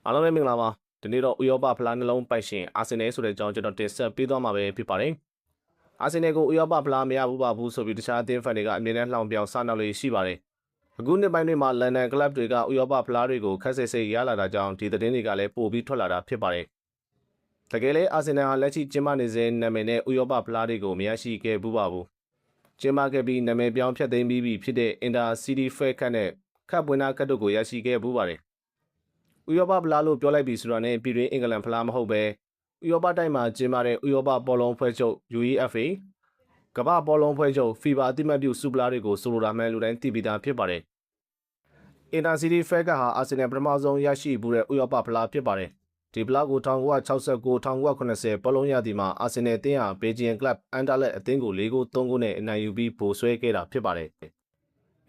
အားလုံးပဲမင်္ဂလာပါဒီနေ့တော့ဥရောပဖလားနှလုံးပိုက်ရှင်အာဆင်နယ်ဆိုတဲ့အကြောင်းကျွန်တော်တင်ဆက်ပေးသွားမှာပဲဖြစ်ပါတယ်အာဆင်နယ်ကိုဥရောပဖလားမရဘူးပါဘူးဆိုပြီးတခြားအသင်းဖန်တွေကအမြင်နဲ့လှောင်ပြောင်စနောက်လေးရှိပါတယ်အခုနှစ်ပိုင်းတွေမှာလန်ဒန်ကလပ်တွေကဥရောပဖလားတွေကိုခက်ဆစ်စိတ်ရလာတာကြောင့်ဒီသတင်းတွေကလည်းပို့ပြီးထွက်လာတာဖြစ်ပါတယ်တကယ်လဲအာဆင်နယ်ဟာလက်ရှိကျင်းပနေစဉ်နာမည်နဲ့ဥရောပဖလားတွေကိုမရရှိခဲ့ဘူးပါဘူးကျင်းပခဲ့ပြီးနာမည်ပြောင်းဖြတ်သိမ်းပြီးပြီဖြစ်တဲ့အင်တာစီးတီးဖဲခတ်နဲ့ခပ်ပွင့်နာကတ်တို့ကိုရရှိခဲ့ဘူးပါတယ်ဥရောပဖလားလို့ပြောလိုက်ပြီးဆိုတာနဲ့ပြည်တွင်းအင်္ဂလန်ဖလားမဟုတ်ပဲဥရောပတိုက်မှာကျင်းပတဲ့ဥရောပဘောလုံးဖွဲ့ချုပ် UEFA ကမ္ဘာဘောလုံးဖွဲ့ချုပ် FIBA အသိအမှတ်ပြုစူပလာတွေကိုဆိုလိုတာမှန်လူတိုင်းသိပြီးသားဖြစ်ပါတယ်။အင်တာစီးတီးဖဲကဟာအာဆင်နယ်ပထမဆုံးရရှိဘူးတဲ့ဥရောပဖလားဖြစ်ပါတယ်။ဒီဖလားကို1969-1980ဘောလုံးရသည်မှာအာဆင်နယ်အသင်းဟာဘေဂျီယန်ကလပ်အန်ဒါလက်အသင်းကို4-3နဲ့အနိုင်ယူပြီးဗိုလ်ဆွဲခဲ့တာဖြစ်ပါတယ်။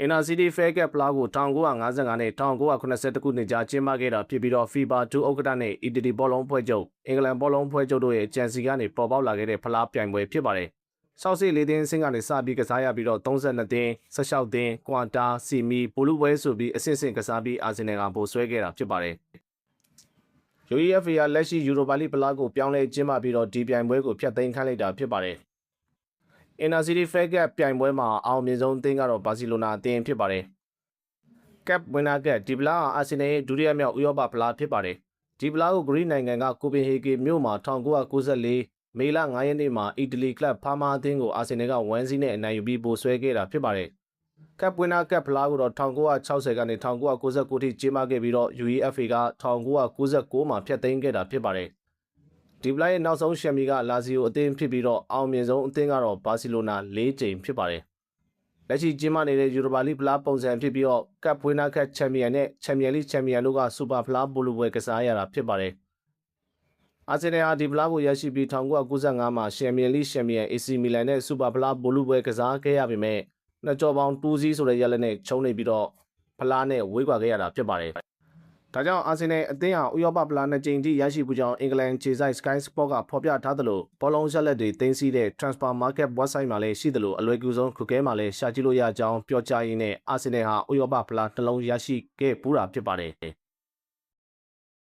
အင်တာစီးတီးဖဲကဖလားကို1955နဲ့1982ခုနှစ်ကြားကျင်းပခဲ့တာဖြစ်ပြီးတော့ FIBA 2ဥက္ကဋ္ဌနဲ့အီတလီဘောလုံးဖွဲ့ချုပ်အင်္ဂလန်ဘောလုံးဖွဲ့ချုပ်တို့ရဲ့ကြံစီကနေပေါ်ပေါက်လာခဲ့တဲ့ဖလားပြိုင်ပွဲဖြစ်ပါတယ်။ဆောက်စီ၄သင်းဆင်းကနေစပြီးကစားရပြီးတော့32သင်း16သင်းကွာတာစီမီပိုလူပွဲဆိုပြီးအဆင့်ဆင့်ကစားပြီးအာဆင်နယ်ကဗိုလ်ဆွဲခဲ့တာဖြစ်ပါတယ်။ UEFA ကလက်ရှိယူရိုပါလိဖလားကိုပြောင်းလဲကျင်းပပြီးတော့ဒီပြိုင်ပွဲကိုဖျက်သိမ်းခိုင်းလိုက်တာဖြစ်ပါတယ်။အင်တာစီးတီးဖဲကပ်ပြိုင်ပွဲမှာအောင်မြင်ဆုံးအသင်းကတော့ဘာစီလိုနာအသင်းဖြစ်ပါတယ်။ကပ်ဝင်နာကပ်ဒီဖလားအာဆင်နယ်ရဲ့ဒုတိယမြောက်ဥရောပဖလားဖြစ်ပါတယ်။ဒီဖလားကိုဂရိနိုင်ငံကကိုပင်ဟေဂေမြို့မှာ1994မေလ9ရက်နေ့မှာအီတလီကလပ်ဖာမာအသင်းကိုအာဆင်နယ်က1-0နဲ့အနိုင်ယူပြီးဗိုလ်ဆွဲခဲ့တာဖြစ်ပါတယ်။ကပ်ဝင်နာကပ်ဖလားကိုတော့1960ကနေ1999ထိကျင်းပခဲ့ပြီးတော့ UEFA က1999မှာဖျက်သိမ်းခဲ့တာဖြစ်ပါတယ်။ဒီဖလားရဲ့နောက်ဆုံးရှမ်ပီယံကလာဇီယိုအသင်းဖြစ်ပြီးတော့အောင်မြင်ဆုံးအသင်းကတော့ဘာစီလိုနာ၄ကြိမ်ဖြစ်ပါတယ်။လက်ရှိကျင်းပနေတဲ့ယူရိုပါလိဖလားပုံစံဖြစ်ပြီးတော့ကပ်ဝင်နာကပ်ချန်ပီယံနဲ့ချန်ပီယံလိချန်ပီယံတို့ကစူပါဖလားပိုလူပွဲကစားရတာဖြစ်ပါတယ်။အာဆင်နယ်ဟာဒီဖလားကိုရရှိပြီး1995မှာချန်ပီယံလိချန်ပီယံ AC မီလန်နဲ့စူပါဖလားပိုလူပွဲကစားခဲ့ရပေမဲ့နှစ်ကြော်ပေါင်း2-0ဆိုတဲ့ရလဒ်နဲ့ချုံးနေပြီးတော့ဖလားနဲ့ဝေးကွာခဲ့ရတာဖြစ်ပါတယ်။ဒါကြောင့်အာဆင်နယ်အသင်းဟာဥရောပဖလား2ကြိမ်ထိရရှိမှုကြောင့်အင်္ဂလန်ခြေစိုက် Sky Sport ကဖော်ပြထားသလိုဘောလုံးရက်လက်တွေတင်စီတဲ့ Transfer Market website မှာလည်းရှိသလိုအလွယ်ကူဆုံးခုခဲမှာလည်းရှာကြည့်လို့ရကြောင်းပြောကြားရင်းနဲ့အာဆင်နယ်ဟာဥရောပဖလားနှလုံးရရှိခဲ့ပူးတာဖြစ်ပါတယ်